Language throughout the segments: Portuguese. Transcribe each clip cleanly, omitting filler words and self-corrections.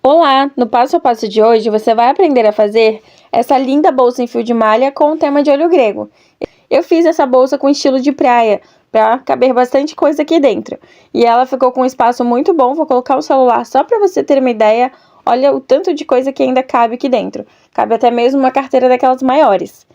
Olá! No passo a passo de hoje, você vai aprender a fazer essa linda bolsa em fio de malha com o tema de olho grego. Eu fiz essa bolsa com estilo de praia, para caber bastante coisa aqui dentro. E ela ficou com um espaço muito bom, vou colocar o celular só para você ter uma ideia. Olha o tanto de coisa que ainda cabe aqui dentro. Cabe até mesmo uma carteira daquelas maiores.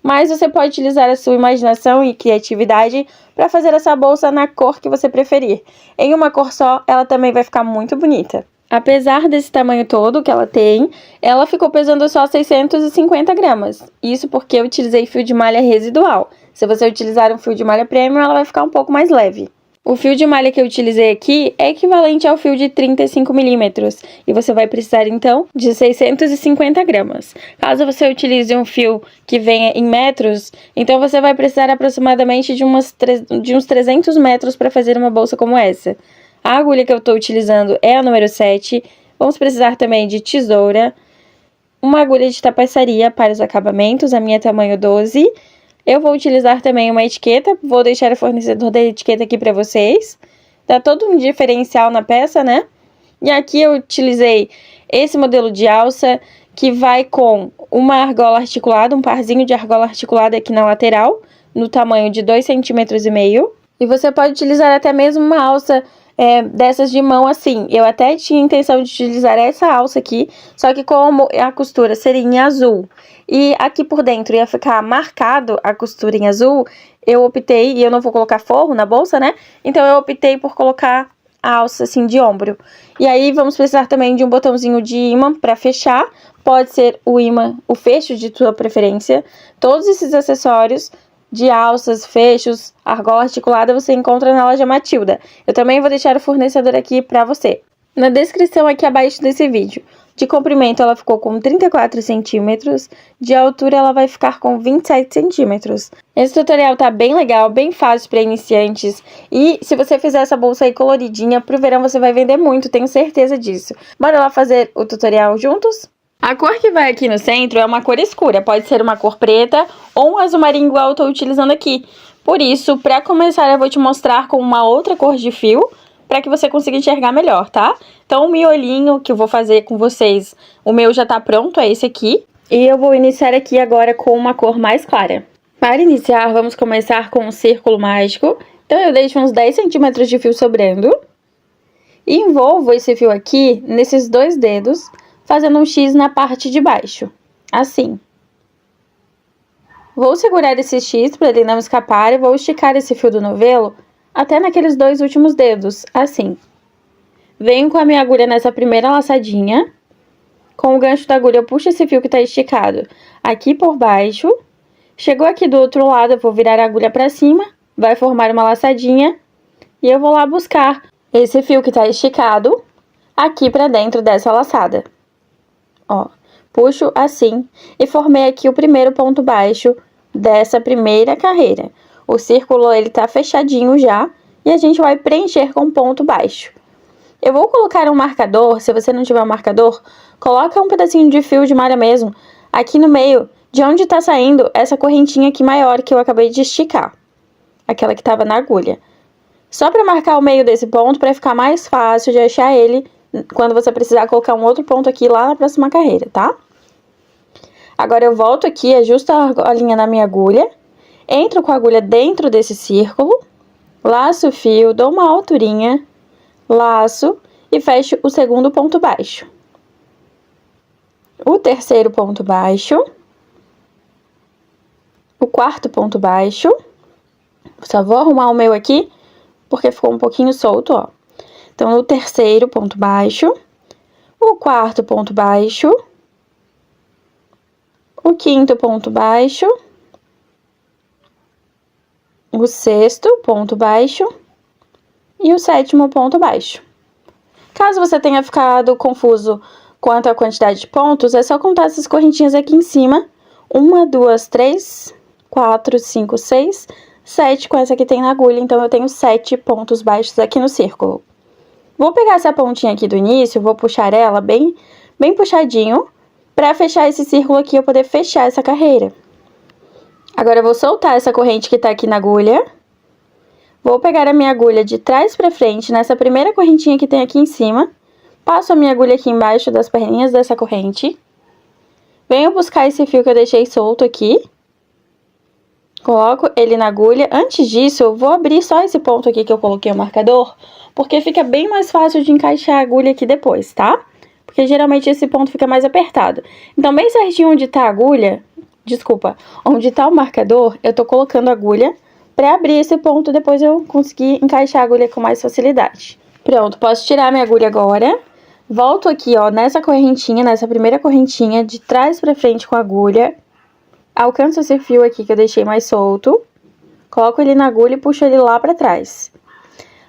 Mas você pode utilizar a sua imaginação e criatividade para fazer essa bolsa na cor que você preferir. Em uma cor só, ela também vai ficar muito bonita. Apesar desse tamanho todo que ela tem, ela ficou pesando só 650 gramas. Isso porque eu utilizei fio de malha residual. Se você utilizar um fio de malha premium, ela vai ficar um pouco mais leve. O fio de malha que eu utilizei aqui é equivalente ao fio de 35 milímetros. E você vai precisar, então, de 650 gramas. Caso você utilize um fio que venha em metros, então você vai precisar aproximadamente de uns 300 metros para fazer uma bolsa como essa. A agulha que eu estou utilizando é a número 7. Vamos precisar também de tesoura, uma agulha de tapeçaria para os acabamentos, a minha é tamanho 12. Eu vou utilizar também uma etiqueta, vou deixar o fornecedor da etiqueta aqui para vocês. Dá todo um diferencial na peça, né? E aqui eu utilizei esse modelo de alça, que vai com uma argola articulada, um parzinho de argola articulada aqui na lateral, no tamanho de 2,5 cm. E você pode utilizar até mesmo uma alça dessas de mão assim. Eu até tinha intenção de utilizar essa alça aqui, só que como a costura seria em azul e aqui por dentro ia ficar marcado a costura em azul, eu optei, e eu não vou colocar forro na bolsa, né? Então eu optei por colocar a alça assim de ombro. E aí vamos precisar também de um botãozinho de ímã para fechar. Pode ser o ímã, o fecho de sua preferência. Todos esses acessórios de alças, fechos, argola articulada você encontra na loja Matilda. Eu também vou deixar o fornecedor aqui para você. Na descrição aqui abaixo desse vídeo. De comprimento ela ficou com 34 centímetros, de altura ela vai ficar com 27 centímetros. Esse tutorial tá bem legal, bem fácil para iniciantes. E se você fizer essa bolsa aí coloridinha, pro verão você vai vender muito, tenho certeza disso. Bora lá fazer o tutorial juntos? A cor que vai aqui no centro é uma cor escura, pode ser uma cor preta ou um azul marinho igual eu estou utilizando aqui. Por isso, para começar eu vou te mostrar com uma outra cor de fio, para que você consiga enxergar melhor, tá? Então o miolinho que eu vou fazer com vocês, o meu já tá pronto, é esse aqui. E eu vou iniciar aqui agora com uma cor mais clara. Para iniciar, vamos começar com um círculo mágico. Então eu deixo uns 10 centímetros de fio sobrando. E envolvo esse fio aqui nesses dois dedos, fazendo um X na parte de baixo, assim. Vou segurar esse X para ele não escapar e vou esticar esse fio do novelo até naqueles dois últimos dedos, assim. Venho com a minha agulha nessa primeira laçadinha. Com o gancho da agulha eu puxo esse fio que está esticado aqui por baixo. Chegou aqui do outro lado, eu vou virar a agulha para cima, vai formar uma laçadinha. E eu vou lá buscar esse fio que está esticado aqui para dentro dessa laçada. Ó, puxo assim e formei aqui o primeiro ponto baixo dessa primeira carreira. O círculo ele tá fechadinho já e a gente vai preencher com ponto baixo. Eu vou colocar um marcador, se você não tiver um marcador, coloca um pedacinho de fio de malha mesmo aqui no meio de onde tá saindo essa correntinha aqui maior que eu acabei de esticar. Aquela que tava na agulha. Só para marcar o meio desse ponto para ficar mais fácil de achar ele quando você precisar colocar um outro ponto aqui lá na próxima carreira, tá? Agora eu volto aqui, ajusto a argolinha na minha agulha, entro com a agulha dentro desse círculo, laço o fio, dou uma alturinha, laço e fecho o segundo ponto baixo. O terceiro ponto baixo, o quarto ponto baixo, só vou arrumar o meu aqui, porque ficou um pouquinho solto, ó. Então, o terceiro ponto baixo, o quarto ponto baixo, o quinto ponto baixo, o sexto ponto baixo e o sétimo ponto baixo. Caso você tenha ficado confuso quanto à quantidade de pontos, é só contar essas correntinhas aqui em cima. 1, 2, 3, 4, 5, 6, 7 com essa que tem na agulha, então eu tenho 7 pontos baixos aqui no círculo. Vou pegar essa pontinha aqui do início, vou puxar ela bem puxadinho, para fechar esse círculo aqui, eu poder fechar essa carreira. Agora eu vou soltar essa corrente que tá aqui na agulha. Vou pegar a minha agulha de trás para frente, nessa primeira correntinha que tem aqui em cima, Passo a minha agulha aqui embaixo das perninhas dessa corrente. Venho buscar esse fio que eu deixei solto aqui. Coloco ele na agulha. Antes disso, eu vou abrir só esse ponto aqui que eu coloquei o marcador, porque fica bem mais fácil de encaixar a agulha aqui depois, tá? Porque geralmente esse ponto fica mais apertado. Então, bem certinho onde tá a agulha, onde tá o marcador, eu tô colocando a agulha pra abrir esse ponto, depois eu conseguir encaixar a agulha com mais facilidade. Pronto, posso tirar minha agulha agora. Volto aqui, ó, nessa correntinha, nessa primeira correntinha, de trás pra frente com a agulha. Alcanço esse fio aqui que eu deixei mais solto. Coloco ele na agulha e puxo ele lá pra trás.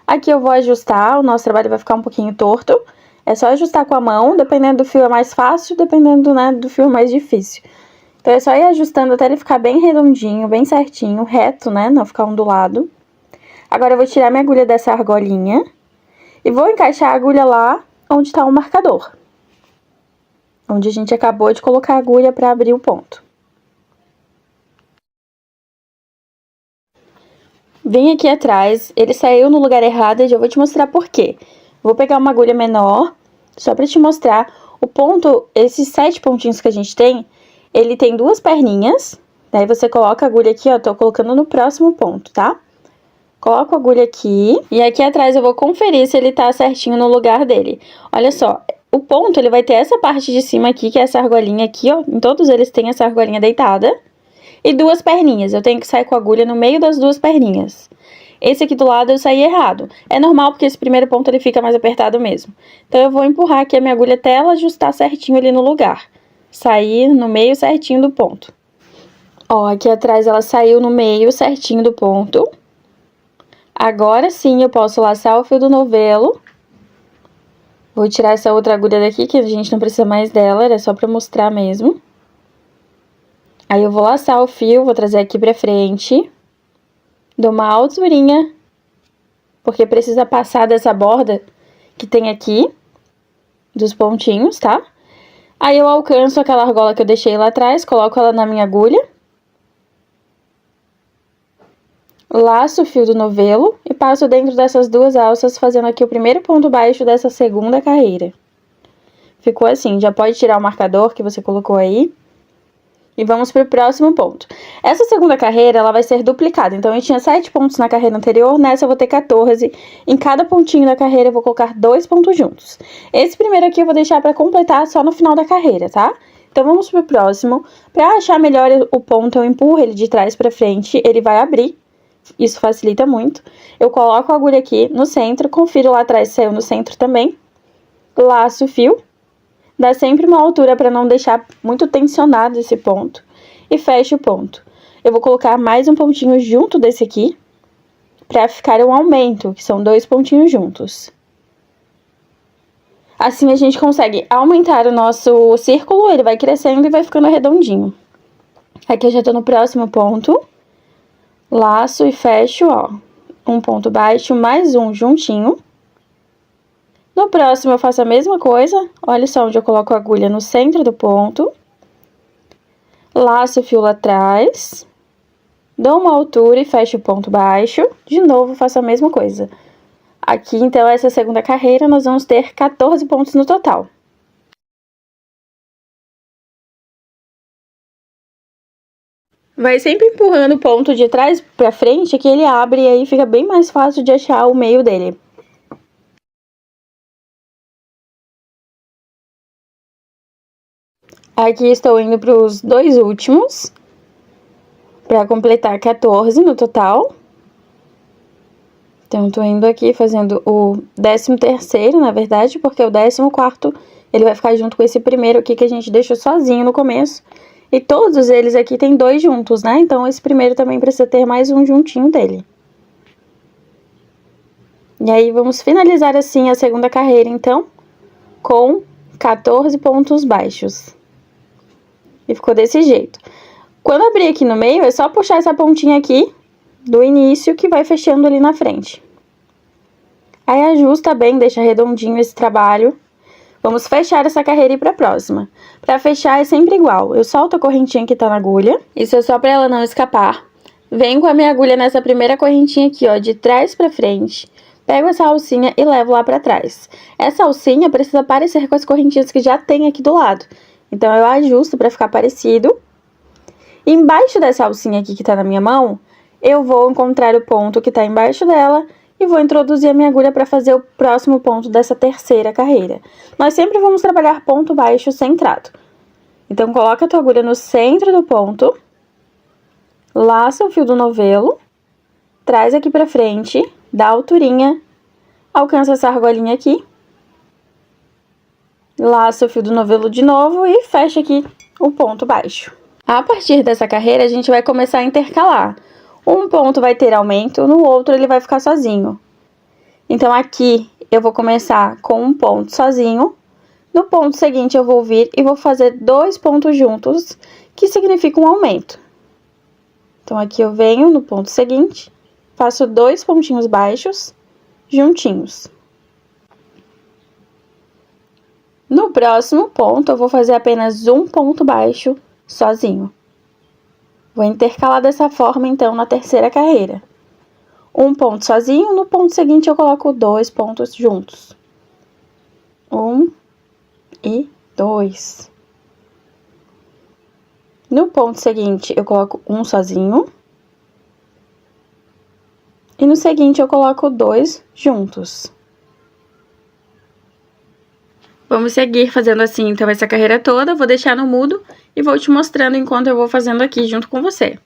Aqui eu vou ajustar, o nosso trabalho vai ficar um pouquinho torto. É só ajustar com a mão, dependendo do fio é mais fácil, dependendo, né, do fio é mais difícil. Então, é só ir ajustando até ele ficar bem redondinho, bem certinho, reto, né, não ficar ondulado. Agora, eu vou tirar minha agulha dessa argolinha e vou encaixar a agulha lá onde tá o marcador. Onde a gente acabou de colocar a agulha pra abrir o ponto. Vem aqui atrás, ele saiu no lugar errado e já vou te mostrar por quê. Vou pegar uma agulha menor, só pra te mostrar o ponto, esses 7 pontinhos que a gente tem, ele tem 2 perninhas, daí você coloca a agulha aqui, ó, tô colocando no próximo ponto, tá? Coloco a agulha aqui, e aqui atrás eu vou conferir se ele tá certinho no lugar dele. Olha só, o ponto, ele vai ter essa parte de cima aqui, que é essa argolinha aqui, ó, em todos eles tem essa argolinha deitada. E 2 perninhas, eu tenho que sair com a agulha no meio das 2 perninhas. Esse aqui do lado eu saí errado. É normal porque esse primeiro ponto ele fica mais apertado mesmo. Então, eu vou empurrar aqui a minha agulha até ela ajustar certinho ali no lugar. Sair no meio certinho do ponto. Ó, aqui atrás ela saiu no meio certinho do ponto. Agora sim eu posso laçar o fio do novelo. Vou tirar essa outra agulha daqui, que a gente não precisa mais dela, era só pra mostrar mesmo. Aí eu vou laçar o fio, vou trazer aqui pra frente. Dou uma alturinha, porque precisa passar dessa borda que tem aqui, dos pontinhos, tá? Aí eu alcanço aquela argola que eu deixei lá atrás, coloco ela na minha agulha. Laço o fio do novelo e passo dentro dessas 2 alças, fazendo aqui o primeiro ponto baixo dessa segunda carreira. Ficou assim, já pode tirar o marcador que você colocou aí. E vamos para o próximo ponto. Essa segunda carreira, ela vai ser duplicada. Então, eu tinha 7 pontos na carreira anterior, nessa eu vou ter 14. Em cada pontinho da carreira, eu vou colocar 2 pontos juntos. Esse primeiro aqui eu vou deixar para completar só no final da carreira, tá? Então, vamos para o próximo. Para achar melhor o ponto, eu empurro ele de trás para frente, ele vai abrir. Isso facilita muito. Eu coloco a agulha aqui no centro, confiro lá atrás se saiu no centro também. Laço o fio. Dá sempre uma altura para não deixar muito tensionado esse ponto. E fecho o ponto. Eu vou colocar mais um pontinho junto desse aqui, para ficar um aumento, que são 2 pontinhos juntos. Assim a gente consegue aumentar o nosso círculo, ele vai crescendo e vai ficando redondinho. Aqui eu já tô no próximo ponto. Laço e fecho, ó. Um ponto baixo, mais um juntinho. No próximo, eu faço a mesma coisa. Olha só onde eu coloco a agulha no centro do ponto. Laço o fio lá atrás. Dou uma altura e fecho o ponto baixo. De novo, faço a mesma coisa. Aqui, então, essa segunda carreira, nós vamos ter 14 pontos no total. Vai sempre empurrando o ponto de trás pra frente, que ele abre e aí fica bem mais fácil de achar o meio dele. Aqui estou indo para os 2 últimos, para completar 14 no total. Então, tô indo aqui fazendo o 13º, na verdade, porque o 14º, ele vai ficar junto com esse primeiro aqui que a gente deixou sozinho no começo. E todos eles aqui tem 2 juntos, né? Então, esse primeiro também precisa ter mais um juntinho dele. E aí, vamos finalizar assim a segunda carreira, então, com 14 pontos baixos. E ficou desse jeito. Quando abrir aqui no meio, é só puxar essa pontinha aqui do início que vai fechando ali na frente. Aí ajusta bem, deixa redondinho esse trabalho. Vamos fechar essa carreira e ir pra próxima. Pra fechar é sempre igual. Eu solto a correntinha que tá na agulha. Isso é só pra ela não escapar. Venho com a minha agulha nessa primeira correntinha aqui, ó, de trás pra frente. Pego essa alcinha e levo lá pra trás. Essa alcinha precisa parecer com as correntinhas que já tem aqui do lado. Então, eu ajusto pra ficar parecido. E embaixo dessa alcinha aqui que tá na minha mão, eu vou encontrar o ponto que tá embaixo dela e vou introduzir a minha agulha pra fazer o próximo ponto dessa terceira carreira. Nós sempre vamos trabalhar ponto baixo centrado. Então, coloca a tua agulha no centro do ponto, laça o fio do novelo, traz aqui pra frente, dá alturinha, alcança essa argolinha aqui, laça o fio do novelo de novo e fecha aqui o ponto baixo. A partir dessa carreira, a gente vai começar a intercalar. Um ponto vai ter aumento, no outro ele vai ficar sozinho. Então, aqui eu vou começar com um ponto sozinho. No ponto seguinte, eu vou vir e vou fazer 2 pontos juntos, que significa um aumento. Então, aqui eu venho no ponto seguinte, faço 2 pontinhos baixos, juntinhos. No próximo ponto, eu vou fazer apenas um ponto baixo sozinho. Vou intercalar dessa forma, então, na terceira carreira. Um ponto sozinho, no ponto seguinte eu coloco 2 pontos juntos. 1 e 2. No ponto seguinte eu coloco um sozinho. E no seguinte eu coloco 2 juntos. Vamos seguir fazendo assim, então, essa carreira toda. Vou deixar no mudo e vou te mostrando enquanto eu vou fazendo aqui junto com você.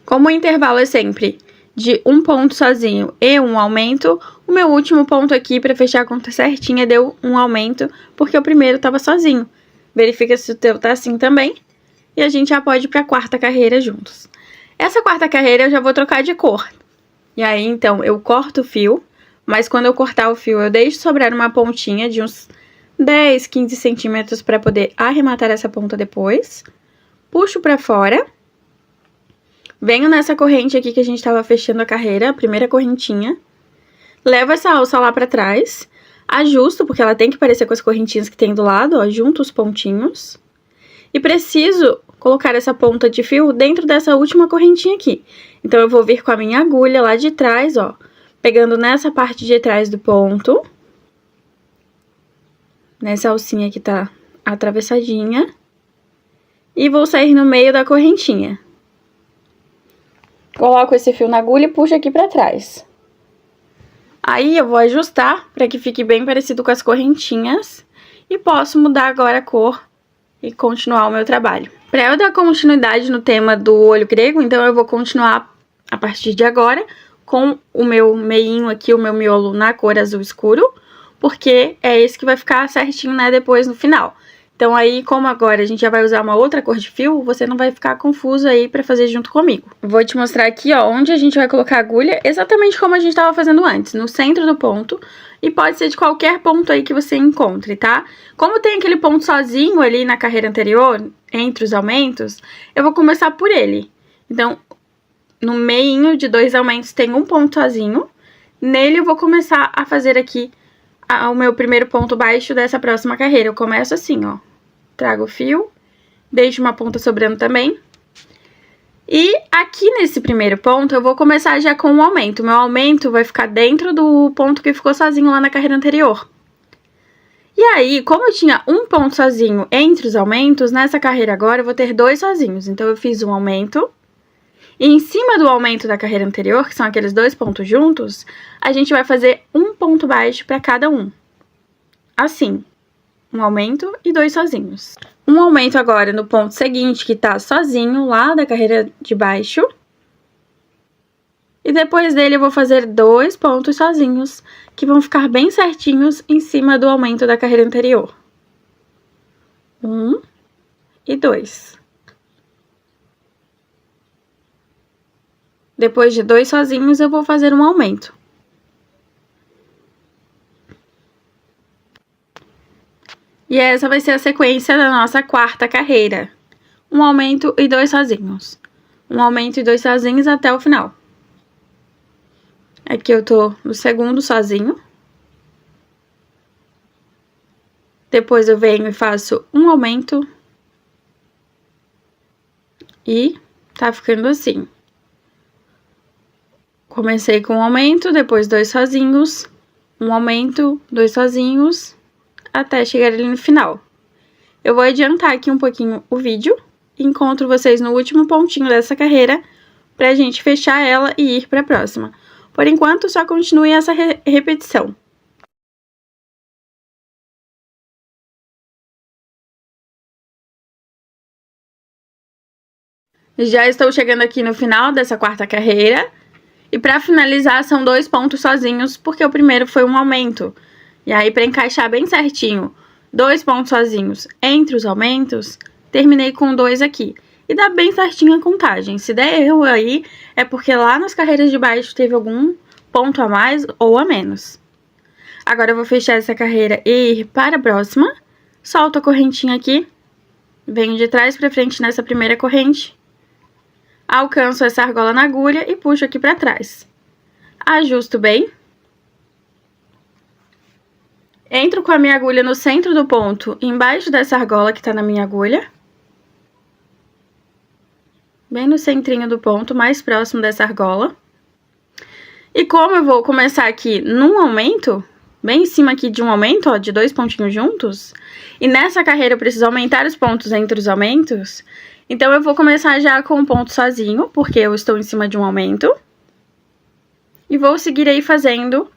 Como o intervalo é sempre de um ponto sozinho e um aumento, o meu último ponto aqui, para fechar a conta certinha, deu um aumento, porque o primeiro estava sozinho. Verifica se o teu tá assim também, e a gente já pode ir para a quarta carreira juntos. Essa quarta carreira eu já vou trocar de cor. E aí, então, eu corto o fio, mas quando eu cortar o fio, eu deixo sobrar uma pontinha de uns 10, 15 centímetros para poder arrematar essa ponta depois. Puxo para fora. Venho nessa corrente aqui que a gente tava fechando a carreira, a primeira correntinha. Levo essa alça lá pra trás. Ajusto, porque ela tem que parecer com as correntinhas que tem do lado, ó. Junto os pontinhos. E preciso colocar essa ponta de fio dentro dessa última correntinha aqui. Então, eu vou vir com a minha agulha lá de trás, ó. Pegando nessa parte de trás do ponto. Nessa alcinha que tá atravessadinha. E vou sair no meio da correntinha. Coloco esse fio na agulha e puxo aqui pra trás. Aí, eu vou ajustar pra que fique bem parecido com as correntinhas. E posso mudar agora a cor e continuar o meu trabalho. Pra eu dar continuidade no tema do olho grego, então eu vou continuar a partir de agora com o meu meinho aqui, o meu miolo na cor azul escuro. Porque é esse que vai ficar certinho, né, depois no final. Então, aí, como agora a gente já vai usar uma outra cor de fio, você não vai ficar confuso aí pra fazer junto comigo. Vou te mostrar aqui, ó, onde a gente vai colocar a agulha, exatamente como a gente tava fazendo antes, no centro do ponto. E pode ser de qualquer ponto aí que você encontre, tá? Como tem aquele ponto sozinho ali na carreira anterior, entre os aumentos, eu vou começar por ele. Então, no meinho de 2 aumentos tem um ponto sozinho. Nele eu vou começar a fazer aqui o meu primeiro ponto baixo dessa próxima carreira. Eu começo assim, ó. Trago o fio, deixo uma ponta sobrando também. E aqui nesse primeiro ponto, eu vou começar já com um aumento. O meu aumento vai ficar dentro do ponto que ficou sozinho lá na carreira anterior. E aí, como eu tinha um ponto sozinho entre os aumentos, nessa carreira agora eu vou ter 2 sozinhos. Então, eu fiz um aumento. E em cima do aumento da carreira anterior, que são aqueles 2 pontos juntos, a gente vai fazer um ponto baixo para cada um. Assim, um aumento e 2 sozinhos. Um aumento agora no ponto seguinte, que tá sozinho lá da carreira de baixo. E depois dele eu vou fazer 2 pontos sozinhos, que vão ficar bem certinhos em cima do aumento da carreira anterior. 1 e 2. Depois de 2 sozinhos, eu vou fazer um aumento. E essa vai ser a sequência da nossa quarta carreira. Um aumento e 2 sozinhos. Um aumento e 2 sozinhos até o final. Aqui eu tô no segundo sozinho. Depois eu venho e faço um aumento. E tá ficando assim. Comecei com um aumento, depois 2 sozinhos, um aumento, 2 sozinhos, até chegar ali no final. Eu vou adiantar aqui um pouquinho o vídeo e encontro vocês no último pontinho dessa carreira pra gente fechar ela e ir pra próxima. Por enquanto, só continue essa repetição. Já estou chegando aqui no final dessa quarta carreira. E para finalizar, são 2 pontos sozinhos, porque o primeiro foi um aumento. E aí, para encaixar bem certinho, 2 pontos sozinhos entre os aumentos, terminei com 2 aqui. E dá bem certinho a contagem. Se der erro aí, é porque lá nas carreiras de baixo teve algum ponto a mais ou a menos. Agora eu vou fechar essa carreira e ir para a próxima. Solto a correntinha aqui. Venho de trás para frente nessa primeira corrente. Alcanço essa argola na agulha e puxo aqui para trás. Ajusto bem. Entro com a minha agulha no centro do ponto, embaixo dessa argola que tá na minha agulha. Bem no centrinho do ponto, mais próximo dessa argola. E como eu vou começar aqui num aumento, bem em cima aqui de um aumento, ó, de 2 pontinhos juntos, e nessa carreira eu preciso aumentar os pontos entre os aumentos, então eu vou começar já com um ponto sozinho, porque eu estou em cima de um aumento. E vou seguir aí fazendo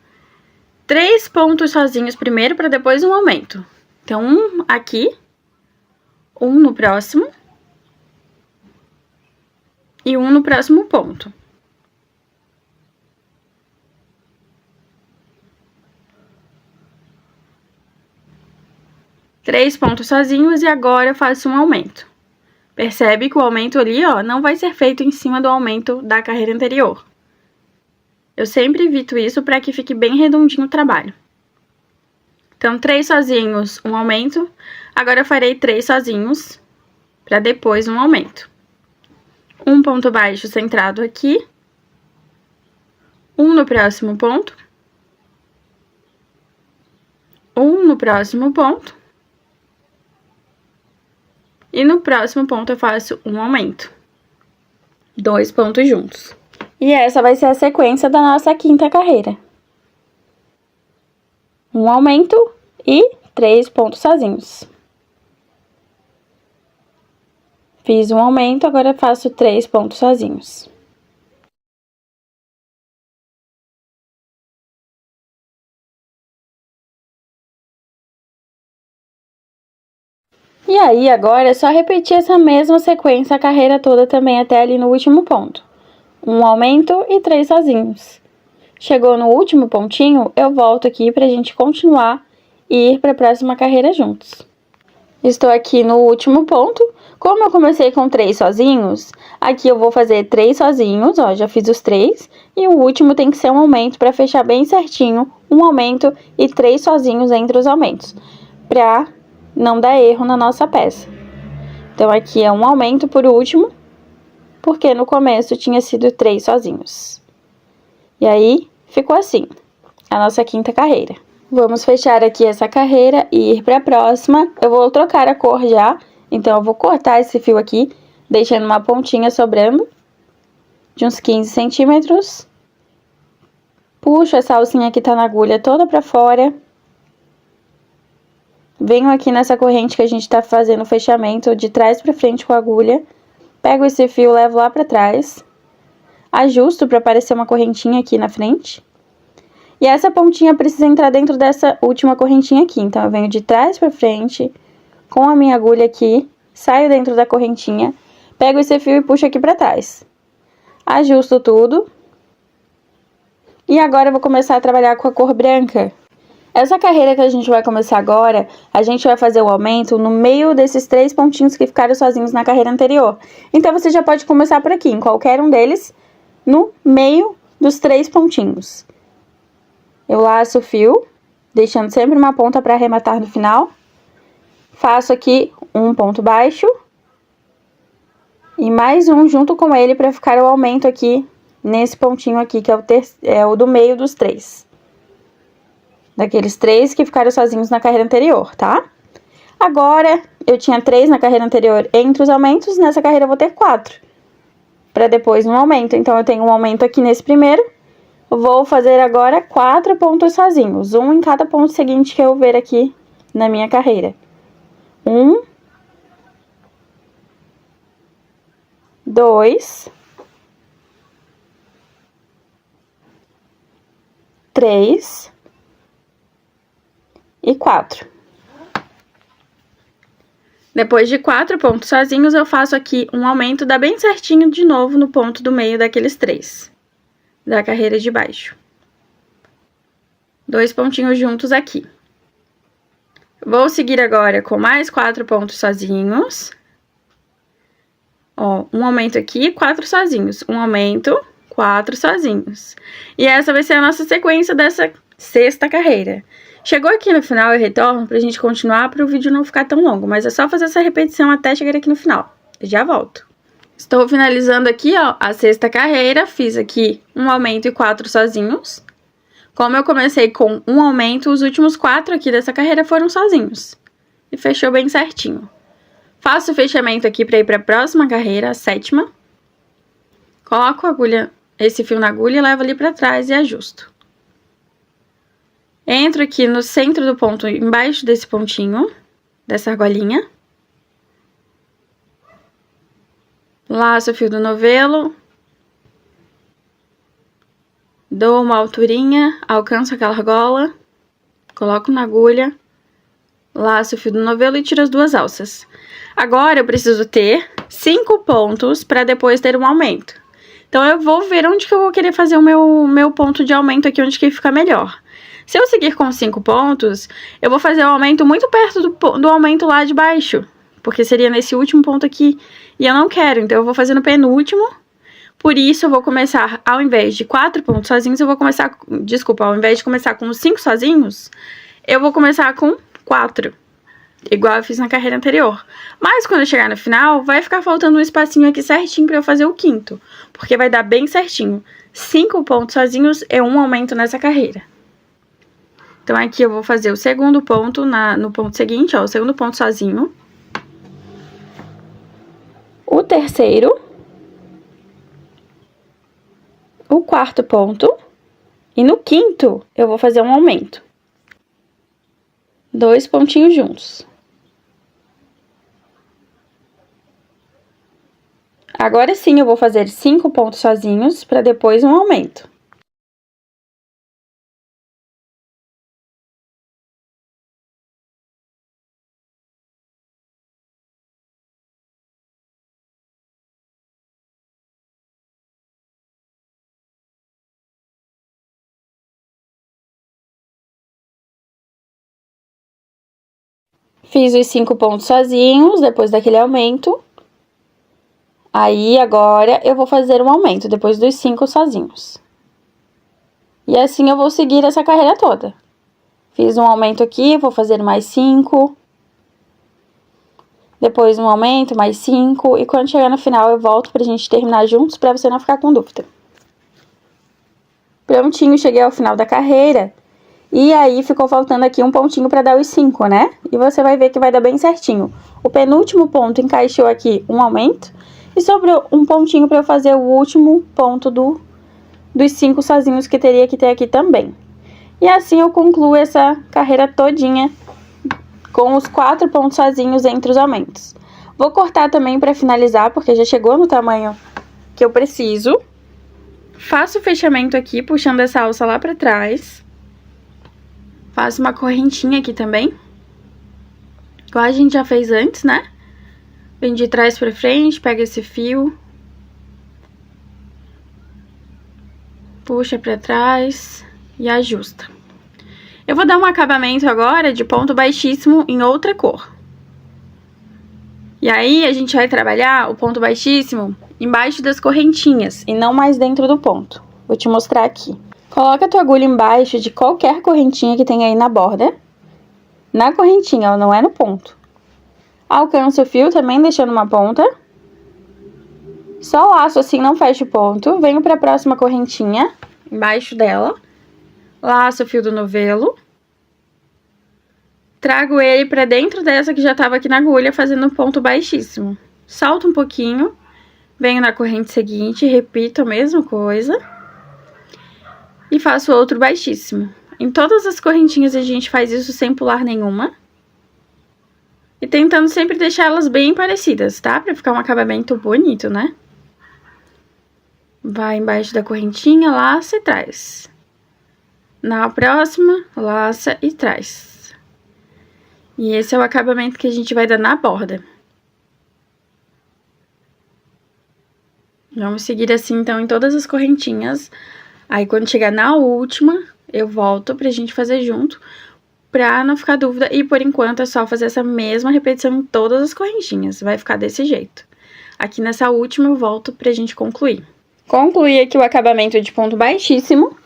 3 pontos sozinhos primeiro, para depois um aumento. Então, um aqui, um no próximo, e um no próximo ponto. Três pontos sozinhos e agora eu faço um aumento. Percebe que o aumento ali, ó, não vai ser feito em cima do aumento da carreira anterior. Eu sempre evito isso para que fique bem redondinho o trabalho. Então, 3 sozinhos, um aumento. Agora eu farei 3 sozinhos, para depois um aumento. Um ponto baixo centrado aqui. Um no próximo ponto. Um no próximo ponto. E no próximo ponto eu faço um aumento. 2 pontos juntos. E essa vai ser a sequência da nossa quinta carreira. Um aumento e 3 pontos sozinhos. Fiz um aumento, agora faço 3 pontos sozinhos. E aí, agora é só repetir essa mesma sequência a carreira toda também até ali no último ponto. Um aumento e 3 sozinhos. Chegou no último pontinho, eu volto aqui pra gente continuar e ir pra próxima carreira juntos. Estou aqui no último ponto. Como eu comecei com 3 sozinhos, aqui eu vou fazer 3 sozinhos, ó, já fiz os 3. E o último tem que ser um aumento pra fechar bem certinho, um aumento e 3 sozinhos entre os aumentos. Pra não dar erro na nossa peça. Então, aqui é um aumento por último, porque no começo tinha sido 3 sozinhos. E aí, ficou assim, a nossa quinta carreira. Vamos fechar aqui essa carreira e ir para a próxima. Eu vou trocar a cor já, então eu vou cortar esse fio aqui, deixando uma pontinha sobrando, de uns 15 centímetros. Puxo essa alcinha que tá na agulha toda para fora. Venho aqui nessa corrente que a gente tá fazendo o fechamento de trás pra frente com a agulha. Pego esse fio, levo lá pra trás. Ajusto pra aparecer uma correntinha aqui na frente. E essa pontinha precisa entrar dentro dessa última correntinha aqui. Então, eu venho de trás pra frente, com a minha agulha aqui, saio dentro da correntinha, pego esse fio e puxo aqui pra trás. Ajusto tudo. E agora eu vou começar a trabalhar com a cor branca. Essa carreira que a gente vai começar agora, a gente vai fazer o aumento no meio desses 3 pontinhos que ficaram sozinhos na carreira anterior. Então, você já pode começar por aqui, em qualquer um deles, no meio dos 3 pontinhos. Eu laço o fio, deixando sempre uma ponta para arrematar no final. Faço aqui um ponto baixo. E mais um junto com ele para ficar o aumento aqui, nesse pontinho aqui, que é o do meio dos 3. Daqueles 3 que ficaram sozinhos na carreira anterior, tá? Agora, eu tinha 3 na carreira anterior entre os aumentos, nessa carreira eu vou ter 4. Para depois um aumento. Então, eu tenho um aumento aqui nesse primeiro. Vou fazer agora 4 pontos sozinhos, um em cada ponto seguinte que eu ver aqui na minha carreira. 1, 2, 3 e 4. Depois de 4 pontos sozinhos, eu faço aqui um aumento, dá bem certinho de novo no ponto do meio daqueles 3, da carreira de baixo. 2 pontinhos juntos aqui. Vou seguir agora com mais 4 pontos sozinhos. Ó, um aumento aqui, 4 sozinhos. Um aumento, 4 sozinhos. E essa vai ser a nossa sequência dessa 6ª carreira. Chegou aqui no final, eu retorno pra gente continuar, para o vídeo não ficar tão longo. Mas é só fazer essa repetição até chegar aqui no final. Eu já volto. Estou finalizando aqui, ó, a 6ª carreira. Fiz aqui um aumento e 4 sozinhos. Como eu comecei com um aumento, os últimos 4 aqui dessa carreira foram sozinhos. E fechou bem certinho. Faço o fechamento aqui para ir para a próxima carreira, a 7ª. Coloco a agulha, esse fio na agulha e levo ali para trás e ajusto. Entro aqui no centro do ponto, embaixo desse pontinho, dessa argolinha. Laço o fio do novelo. Dou uma alturinha, alcanço aquela argola. Coloco na agulha. Laço o fio do novelo e tiro as 2 alças. Agora, eu preciso ter 5 pontos para depois ter um aumento. Então, eu vou ver onde que eu vou querer fazer o meu ponto de aumento aqui, onde que fica melhor. Se eu seguir com 5 pontos, eu vou fazer o aumento muito perto do aumento lá de baixo. Porque seria nesse último ponto aqui. E eu não quero, então eu vou fazer no penúltimo. Por isso, eu vou começar, ao invés de 4 pontos sozinhos, eu vou começar... Desculpa, ao invés de começar com 5 sozinhos, eu vou começar com 4. Igual eu fiz na carreira anterior. Mas quando eu chegar no final, vai ficar faltando um espacinho aqui certinho pra eu fazer o 5º. Porque vai dar bem certinho. 5 pontos sozinhos é um aumento nessa carreira. Então, aqui eu vou fazer o segundo ponto no ponto seguinte, ó. O segundo ponto sozinho. O terceiro. O 4º ponto. E no 5º, eu vou fazer um aumento. 2 pontinhos juntos. Agora sim, eu vou fazer 5 pontos sozinhos, para depois um aumento. Fiz os 5 pontos sozinhos, depois daquele aumento. Aí, agora, eu vou fazer um aumento, depois dos 5 sozinhos. E assim eu vou seguir essa carreira toda. Fiz um aumento aqui, vou fazer mais 5. Depois um aumento, mais 5. E quando chegar no final, eu volto pra gente terminar juntos, pra você não ficar com dúvida. Prontinho, cheguei ao final da carreira. E aí, ficou faltando aqui um pontinho pra dar os 5, né? E você vai ver que vai dar bem certinho. O penúltimo ponto encaixou aqui um aumento. E sobrou um pontinho pra eu fazer o último ponto dos 5 sozinhos que teria que ter aqui também. E assim eu concluo essa carreira todinha com os 4 pontos sozinhos entre os aumentos. Vou cortar também para finalizar, porque já chegou no tamanho que eu preciso. Faço o fechamento aqui, puxando essa alça lá pra trás. Faço uma correntinha aqui também, igual a gente já fez antes, né? Vem de trás pra frente, pega esse fio. Puxa pra trás e ajusta. Eu vou dar um acabamento agora de ponto baixíssimo em outra cor. E aí, a gente vai trabalhar o ponto baixíssimo embaixo das correntinhas e não mais dentro do ponto. Vou te mostrar aqui. Coloca a tua agulha embaixo de qualquer correntinha que tem aí na borda. Na correntinha, ela não é no ponto. Alcança o fio também deixando uma ponta. Só laço assim, não fecha o ponto. Venho para a próxima correntinha, embaixo dela. Laço o fio do novelo. Trago ele para dentro dessa que já estava aqui na agulha, fazendo um ponto baixíssimo. Solto um pouquinho. Venho na corrente seguinte, repito a mesma coisa. E faço outro baixíssimo. Em todas as correntinhas a gente faz isso sem pular nenhuma. E tentando sempre deixar elas bem parecidas, tá? Pra ficar um acabamento bonito, né? Vai embaixo da correntinha, laça e traz. Na próxima, laça e traz. E esse é o acabamento que a gente vai dar na borda. Vamos seguir assim, então, em todas as correntinhas. Aí, quando chegar na última, eu volto pra gente fazer junto, pra não ficar dúvida. E, por enquanto, é só fazer essa mesma repetição em todas as correntinhas. Vai ficar desse jeito. Aqui nessa última, eu volto pra gente concluir. Concluí aqui o acabamento de ponto baixíssimo.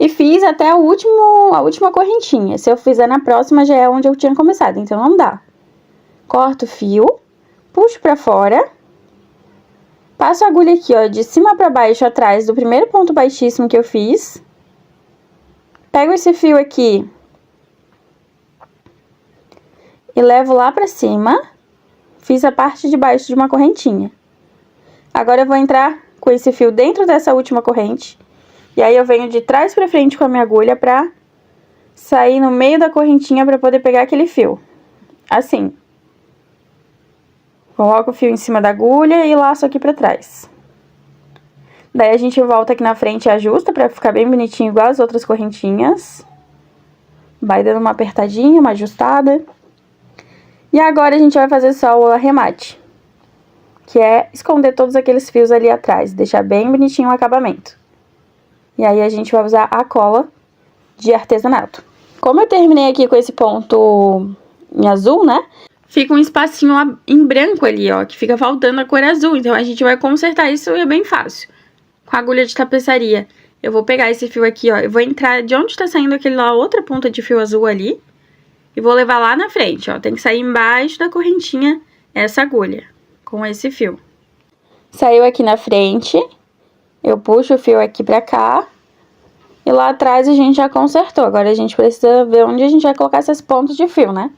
E fiz até a última correntinha. Se eu fizer na próxima, já é onde eu tinha começado, então não dá. Corto o fio, puxo pra fora. Passo a agulha aqui, ó, de cima pra baixo, atrás do primeiro ponto baixíssimo que eu fiz. Pego esse fio aqui e levo lá pra cima. Fiz a parte de baixo de uma correntinha. Agora eu vou entrar com esse fio dentro dessa última corrente. E aí eu venho de trás pra frente com a minha agulha pra sair no meio da correntinha pra poder pegar aquele fio. Assim. Coloco o fio em cima da agulha e laço aqui pra trás. Daí a gente volta aqui na frente e ajusta pra ficar bem bonitinho igual as outras correntinhas. Vai dando uma apertadinha, uma ajustada. E agora a gente vai fazer só o arremate. Que é esconder todos aqueles fios ali atrás, deixar bem bonitinho o acabamento. E aí a gente vai usar a cola de artesanato. Como eu terminei aqui com esse ponto em azul, né? Fica um espacinho em branco ali, ó, que fica faltando a cor azul. Então, a gente vai consertar isso e é bem fácil. Com a agulha de tapeçaria, eu vou pegar esse fio aqui, ó, eu vou entrar de onde tá saindo aquele lá, outra ponta de fio azul ali. E vou levar lá na frente, ó, tem que sair embaixo da correntinha essa agulha, com esse fio. Saiu aqui na frente, eu puxo o fio aqui pra cá. E lá atrás a gente já consertou. Agora a gente precisa ver onde a gente vai colocar esses pontos de fio, né?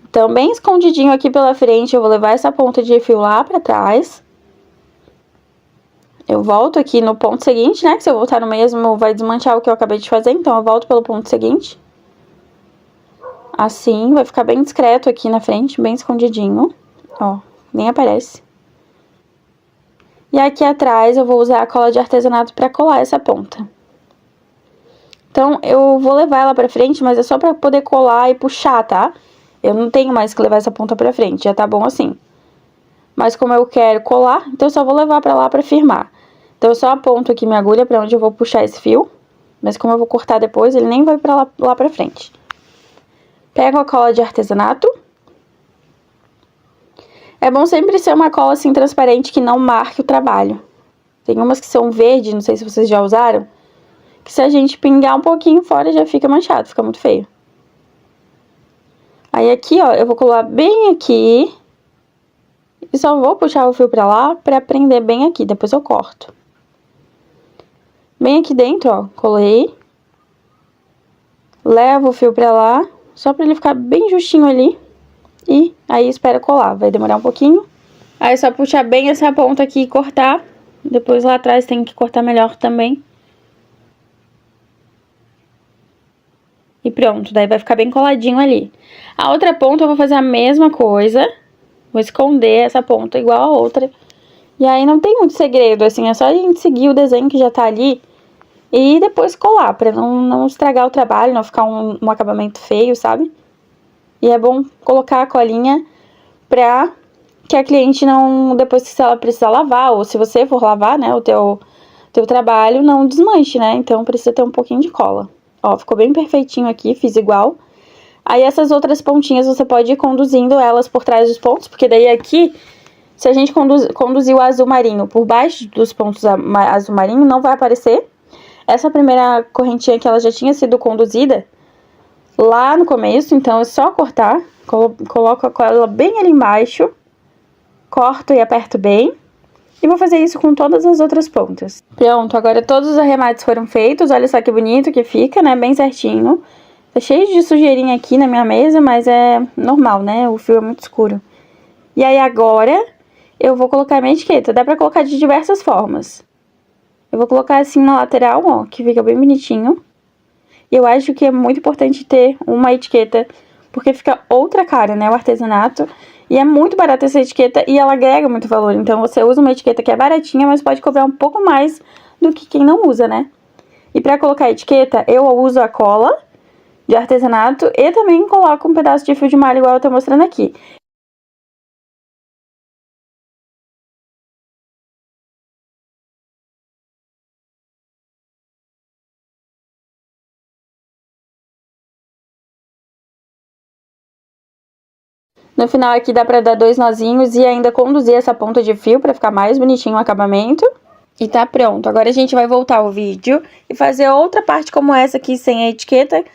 Então, bem escondidinho aqui pela frente, eu vou levar essa ponta de fio lá pra trás. Eu volto aqui no ponto seguinte, né? Que se eu voltar no mesmo, vai desmanchar o que eu acabei de fazer. Então, eu volto pelo ponto seguinte. Assim, vai ficar bem discreto aqui na frente, bem escondidinho. Ó, nem aparece. E aqui atrás, eu vou usar a cola de artesanato pra colar essa ponta. Então, eu vou levar ela pra frente, mas é só pra poder colar e puxar, tá? Eu não tenho mais que levar essa ponta pra frente, já tá bom assim. Mas como eu quero colar, então eu só vou levar pra lá pra firmar. Então, eu só aponto aqui minha agulha pra onde eu vou puxar esse fio. Mas como eu vou cortar depois, ele nem vai pra lá pra frente. Pego a cola de artesanato. É bom sempre ser uma cola assim transparente que não marque o trabalho. Tem umas que são verde, não sei se vocês já usaram. Que se a gente pingar um pouquinho fora já fica manchado, fica muito feio. Aí aqui, ó, eu vou colar bem aqui. E só vou puxar o fio pra lá pra prender bem aqui, depois eu corto. Bem aqui dentro, ó, colei. Levo o fio pra lá, só pra ele ficar bem justinho ali. E aí espera colar, vai demorar um pouquinho. Aí é só puxar bem essa ponta aqui e cortar. Depois lá atrás tem que cortar melhor também. E pronto, daí vai ficar bem coladinho ali. A outra ponta eu vou fazer a mesma coisa. Vou esconder essa ponta igual a outra. E aí não tem muito segredo, assim, é só a gente seguir o desenho que já tá ali e depois colar, pra não estragar o trabalho, não ficar um acabamento feio, sabe? E é bom colocar a colinha pra que a cliente não, depois que se ela precisar lavar, ou se você for lavar, né, o teu trabalho, não desmanche, né? Então precisa ter um pouquinho de cola. Ó, ficou bem perfeitinho aqui, fiz igual. Aí essas outras pontinhas você pode ir conduzindo elas por trás dos pontos, porque daí aqui, se a gente conduzir o azul marinho por baixo dos pontos azul marinho, não vai aparecer. Essa primeira correntinha aqui, ela já tinha sido conduzida lá no começo, então é só cortar. Coloco a cola bem ali embaixo, corto e aperto bem. E vou fazer isso com todas as outras pontas. Pronto, agora todos os arremates foram feitos. Olha só que bonito que fica, né? Bem certinho. Tá cheio de sujeirinha aqui na minha mesa, mas é normal, né? O fio é muito escuro. E aí agora eu vou colocar a minha etiqueta. Dá pra colocar de diversas formas. Eu vou colocar assim na lateral, ó, que fica bem bonitinho. E eu acho que é muito importante ter uma etiqueta, porque fica outra cara, né? O artesanato. E é muito barata essa etiqueta e ela agrega muito valor. Então, você usa uma etiqueta que é baratinha, mas pode cobrar um pouco mais do que quem não usa, né? E pra colocar a etiqueta, eu uso a cola de artesanato e também coloco um pedaço de fio de malha, igual eu tô mostrando aqui. No final aqui dá pra dar 2 nozinhos e ainda conduzir essa ponta de fio pra ficar mais bonitinho o acabamento. E tá pronto. Agora a gente vai voltar o vídeo e fazer outra parte como essa aqui sem a etiqueta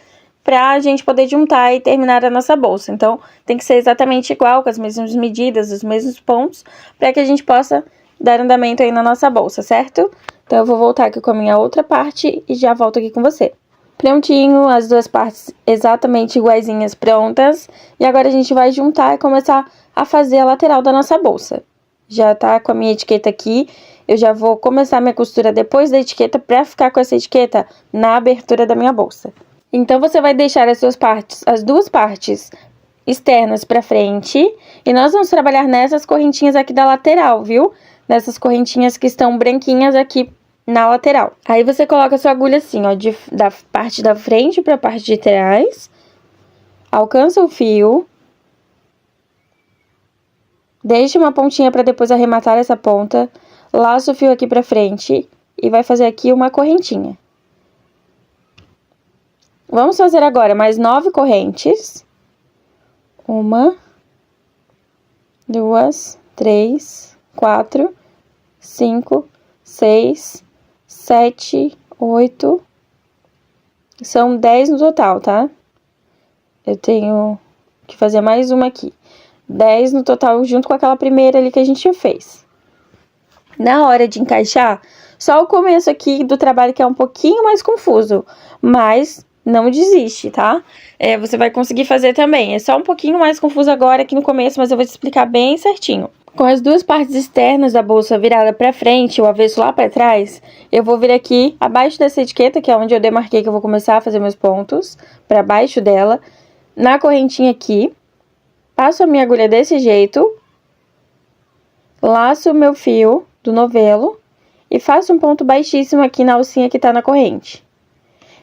pra gente poder juntar e terminar a nossa bolsa. Então, tem que ser exatamente igual, com as mesmas medidas, os mesmos pontos, pra que a gente possa dar andamento aí na nossa bolsa, certo? Então, eu vou voltar aqui com a minha outra parte e já volto aqui com você. Prontinho, as duas partes exatamente iguaizinhas prontas. E agora a gente vai juntar e começar a fazer a lateral da nossa bolsa. Já tá com a minha etiqueta aqui. Eu já vou começar minha costura depois da etiqueta pra ficar com essa etiqueta na abertura da minha bolsa. Então, você vai deixar as duas partes externas pra frente. E nós vamos trabalhar nessas correntinhas aqui da lateral, viu? Nessas correntinhas que estão branquinhas aqui na lateral. Aí você coloca a sua agulha assim, ó, da parte da frente pra parte de trás. Alcança o fio. Deixa uma pontinha pra depois arrematar essa ponta. Laça o fio aqui pra frente e vai fazer aqui uma correntinha. Vamos fazer agora mais 9 correntes. 1, 2, 3, 4, 5, 6, 7, 8. São 10 no total, tá? Eu tenho que fazer mais uma aqui. 10 no total, junto com aquela primeira ali que a gente já fez. Na hora de encaixar, só o começo aqui do trabalho que é um pouquinho mais confuso, mas não desiste, tá? Você vai conseguir fazer também. É só um pouquinho mais confuso agora aqui no começo, mas eu vou te explicar bem certinho. Com as duas partes externas da bolsa virada pra frente, o avesso lá pra trás, eu vou vir aqui abaixo dessa etiqueta, que é onde eu demarquei que eu vou começar a fazer meus pontos, pra baixo dela, na correntinha aqui, passo a minha agulha desse jeito, laço o meu fio do novelo e faço um ponto baixíssimo aqui na alcinha que tá na corrente.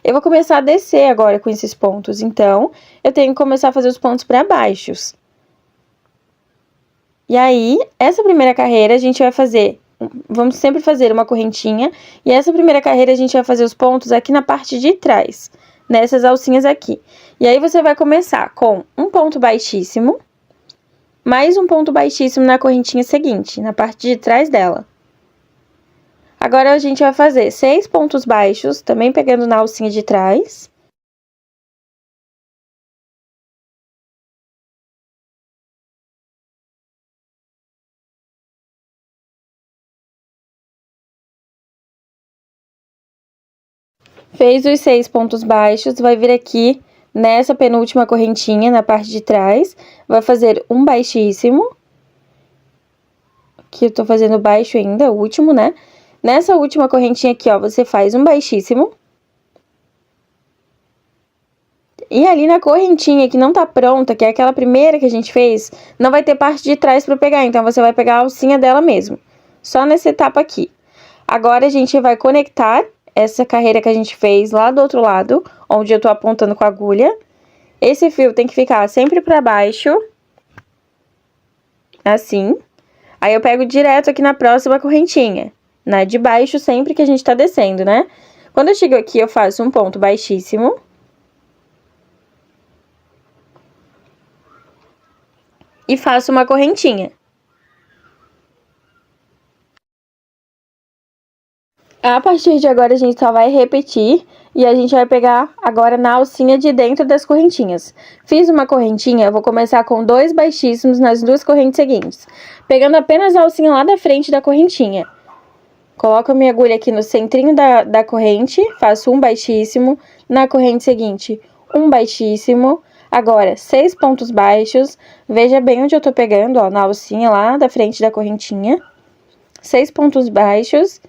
Eu vou começar a descer agora com esses pontos, então, eu tenho que começar a fazer os pontos pra baixo. E aí, essa primeira carreira a gente vai fazer, vamos sempre fazer uma correntinha, e essa primeira carreira a gente vai fazer os pontos aqui na parte de trás, nessas alcinhas aqui. E aí, você vai começar com um ponto baixíssimo, mais um ponto baixíssimo na correntinha seguinte, na parte de trás dela. Agora, a gente vai fazer 6 pontos baixos, também pegando na alcinha de trás. Fez os 6 pontos baixos, vai vir aqui nessa penúltima correntinha, na parte de trás, vai fazer um baixíssimo. Aqui eu tô fazendo baixo ainda, o último, né? Nessa última correntinha aqui, ó, você faz um baixíssimo. E ali na correntinha que não tá pronta, que é aquela primeira que a gente fez, não vai ter parte de trás pra pegar, então você vai pegar a alcinha dela mesmo. Só nessa etapa aqui. Agora a gente vai conectar essa carreira que a gente fez lá do outro lado, onde eu tô apontando com a agulha. Esse fio tem que ficar sempre pra baixo, assim. Aí eu pego direto aqui na próxima correntinha, na de baixo sempre que a gente tá descendo, né? Quando eu chego aqui, eu faço um ponto baixíssimo. E faço uma correntinha. A partir de agora, a gente só vai repetir e a gente vai pegar agora na alcinha de dentro das correntinhas. Fiz uma correntinha, eu vou começar com 2 baixíssimos nas 2 correntes seguintes, pegando apenas a alcinha lá da frente da correntinha. Coloco a minha agulha aqui no centrinho da corrente, faço um baixíssimo, na corrente seguinte, um baixíssimo. Agora, 6 pontos baixos, veja bem onde eu tô pegando, ó, na alcinha lá da frente da correntinha. 6 pontos baixos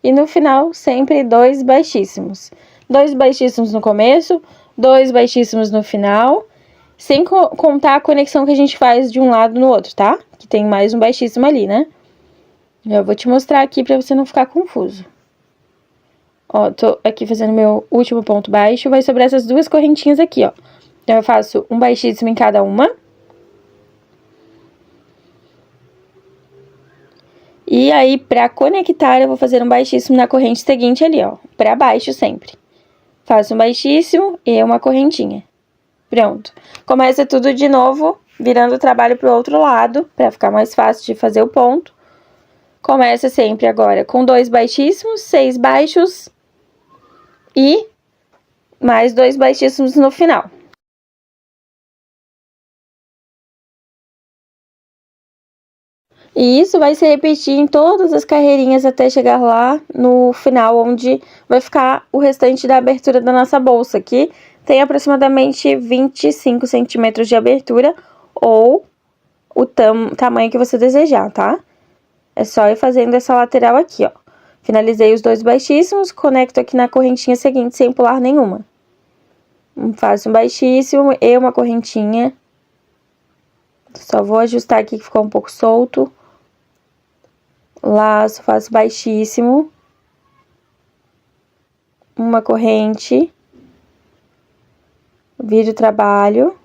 e no final, sempre 2 baixíssimos. 2 baixíssimos no começo, 2 baixíssimos no final, sem contar a conexão que a gente faz de um lado no outro, tá? Que tem mais um baixíssimo ali, né? Eu vou te mostrar aqui pra você não ficar confuso. Ó, tô aqui fazendo meu último ponto baixo, vai sobrar essas 2 correntinhas aqui, ó. Então, eu faço um baixíssimo em cada uma. E aí, pra conectar, eu vou fazer um baixíssimo na corrente seguinte ali, ó. Pra baixo sempre. Faço um baixíssimo e uma correntinha. Pronto. Começa tudo de novo, virando o trabalho pro outro lado, pra ficar mais fácil de fazer o ponto. Começa sempre agora com 2 baixíssimos, 6 baixos e mais 2 baixíssimos no final. E isso vai se repetir em todas as carreirinhas até chegar lá no final, onde vai ficar o restante da abertura da nossa bolsa, que tem aproximadamente 25 centímetros de abertura, ou o tamanho que você desejar, tá? É só ir fazendo essa lateral aqui, ó. Finalizei os 2 baixíssimos, conecto aqui na correntinha seguinte sem pular nenhuma. Faço um baixíssimo e uma correntinha. Só vou ajustar aqui que ficou um pouco solto. Laço, faço baixíssimo. Uma corrente. Viro o trabalho.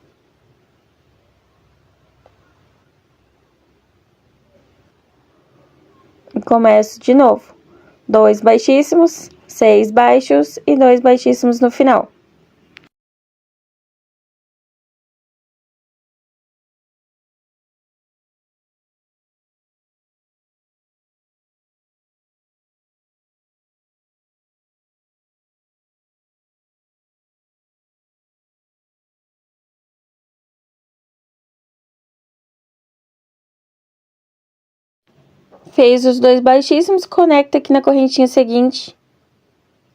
E começo de novo. 2 baixíssimos, 6 baixos e 2 baixíssimos no final. Fez os 2 baixíssimos, conecta aqui na correntinha seguinte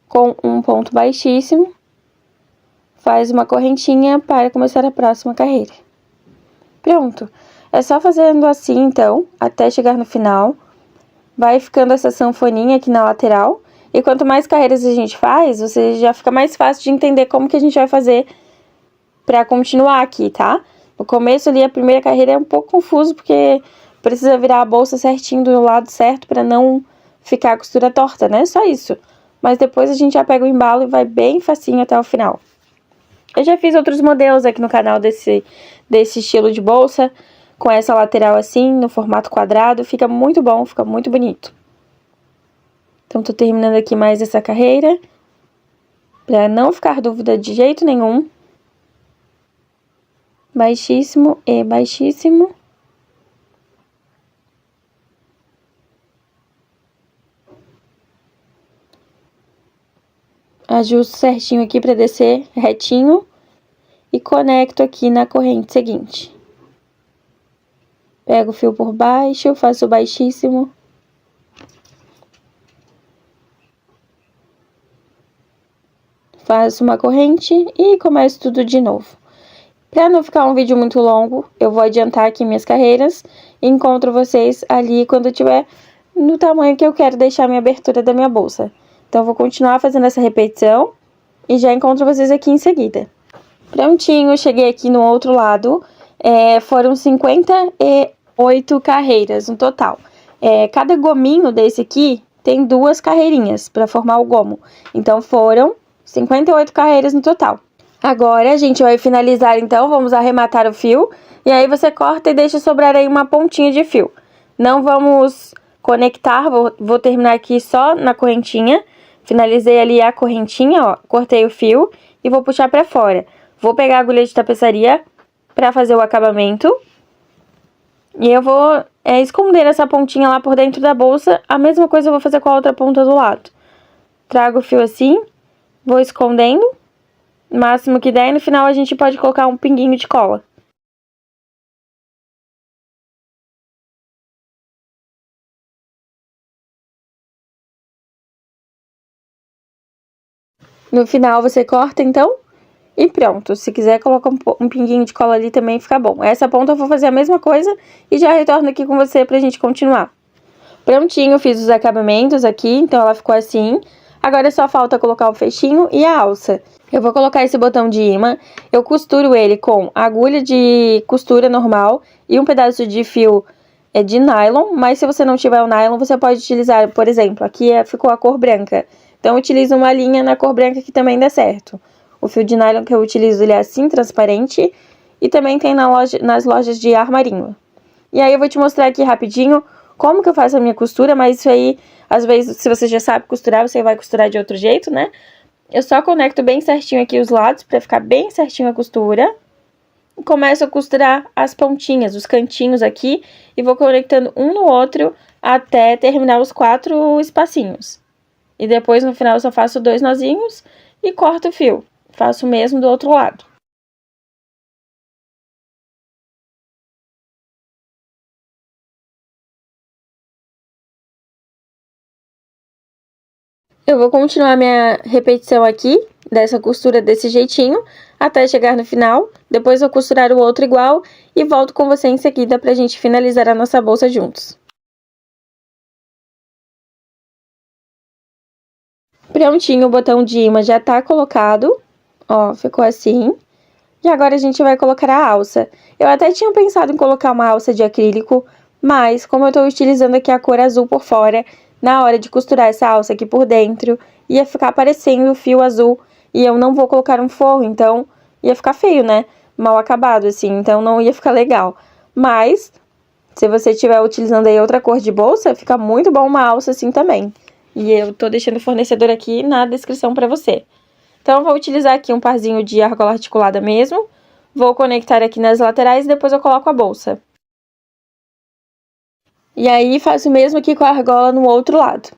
com um ponto baixíssimo. Faz uma correntinha para começar a próxima carreira. Pronto. É só fazendo assim, então, até chegar no final. Vai ficando essa sanfoninha aqui na lateral. E quanto mais carreiras a gente faz, você já fica mais fácil de entender como que a gente vai fazer pra continuar aqui, tá? No começo ali, a primeira carreira é um pouco confuso, porque precisa virar a bolsa certinho do lado certo pra não ficar a costura torta, né? Só isso. Mas depois a gente já pega o embalo e vai bem facinho até o final. Eu já fiz outros modelos aqui no canal desse estilo de bolsa, com essa lateral assim, no formato quadrado. Fica muito bom, fica muito bonito. Então, tô terminando aqui mais essa carreira, pra não ficar dúvida de jeito nenhum. Baixíssimo e baixíssimo. Ajusto certinho aqui pra descer retinho. E conecto aqui na corrente seguinte. Pego o fio por baixo, faço o baixíssimo. Faço uma corrente e começo tudo de novo. Pra não ficar um vídeo muito longo, eu vou adiantar aqui minhas carreiras. E encontro vocês ali quando eu tiver no tamanho que eu quero deixar minha abertura da minha bolsa. Então, eu vou continuar fazendo essa repetição e já encontro vocês aqui em seguida. Prontinho, cheguei aqui no outro lado. Foram 58 carreiras no total. Cada gominho desse aqui tem 2 carreirinhas para formar o gomo. Então, foram 58 carreiras no total. Agora, a gente vai finalizar, então, vamos arrematar o fio. E aí, você corta e deixa sobrar aí uma pontinha de fio. Não vamos conectar, vou terminar aqui só na correntinha. Finalizei ali a correntinha, ó, cortei o fio e vou puxar pra fora. Vou pegar a agulha de tapeçaria pra fazer o acabamento. E eu vou esconder essa pontinha lá por dentro da bolsa. A mesma coisa eu vou fazer com a outra ponta do lado. Trago o fio assim, vou escondendo, o máximo que der, e no final a gente pode colocar um pinguinho de cola. No final você corta, então, e pronto. Se quiser colocar um pinguinho de cola ali também fica bom. Essa ponta eu vou fazer a mesma coisa e já retorno aqui com você pra gente continuar. Prontinho, fiz os acabamentos aqui, então ela ficou assim. Agora só falta colocar o fechinho e a alça. Eu vou colocar esse botão de imã, eu costuro ele com agulha de costura normal e um pedaço de fio de nylon, mas se você não tiver o nylon, você pode utilizar, por exemplo, aqui ficou a cor branca. Então, utilizo uma linha na cor branca que também dá certo. O fio de nylon que eu utilizo, ele é assim, transparente, e também tem nas lojas de armarinho. E aí, eu vou te mostrar aqui rapidinho como que eu faço a minha costura, mas isso aí, às vezes, se você já sabe costurar, você vai costurar de outro jeito, né? Eu só conecto bem certinho aqui os lados, pra ficar bem certinho a costura. E começo a costurar as pontinhas, os cantinhos aqui, e vou conectando um no outro até terminar os 4 espacinhos. E depois, no final, eu só faço 2 nozinhos e corto o fio. Faço o mesmo do outro lado. Eu vou continuar minha repetição aqui, dessa costura desse jeitinho, até chegar no final. Depois eu costurar o outro igual e volto com você em seguida pra gente finalizar a nossa bolsa juntos. Prontinho, o botão de imã já tá colocado. Ó, ficou assim. E agora a gente vai colocar a alça. Eu até tinha pensado em colocar uma alça de acrílico, mas como eu tô utilizando aqui a cor azul por fora, na hora de costurar essa alça aqui por dentro, ia ficar aparecendo o fio azul e eu não vou colocar um forro, então ia ficar feio, né? Mal acabado, assim, então não ia ficar legal. Mas, se você estiver utilizando aí outra cor de bolsa, fica muito bom uma alça assim também. E eu tô deixando o fornecedor aqui na descrição pra você. Então, eu vou utilizar aqui um parzinho de argola articulada mesmo. Vou conectar aqui nas laterais e depois eu coloco a bolsa. E aí, faço o mesmo aqui com a argola no outro lado.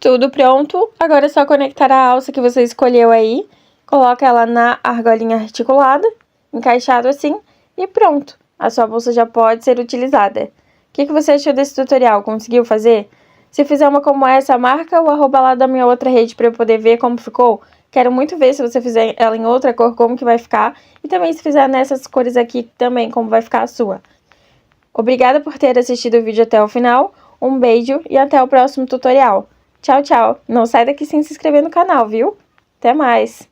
Tudo pronto. Agora é só conectar a alça que você escolheu aí. Coloca ela na argolinha articulada, encaixado assim, e pronto. A sua bolsa já pode ser utilizada. O que você achou desse tutorial? Conseguiu fazer? Se fizer uma como essa, marca o arroba lá da minha outra rede para eu poder ver como ficou. Quero muito ver se você fizer ela em outra cor, como que vai ficar. E também se fizer nessas cores aqui também, como vai ficar a sua. Obrigada por ter assistido o vídeo até o final. Um beijo e até o próximo tutorial. Tchau, tchau. Não sai daqui sem se inscrever no canal, viu? Até mais!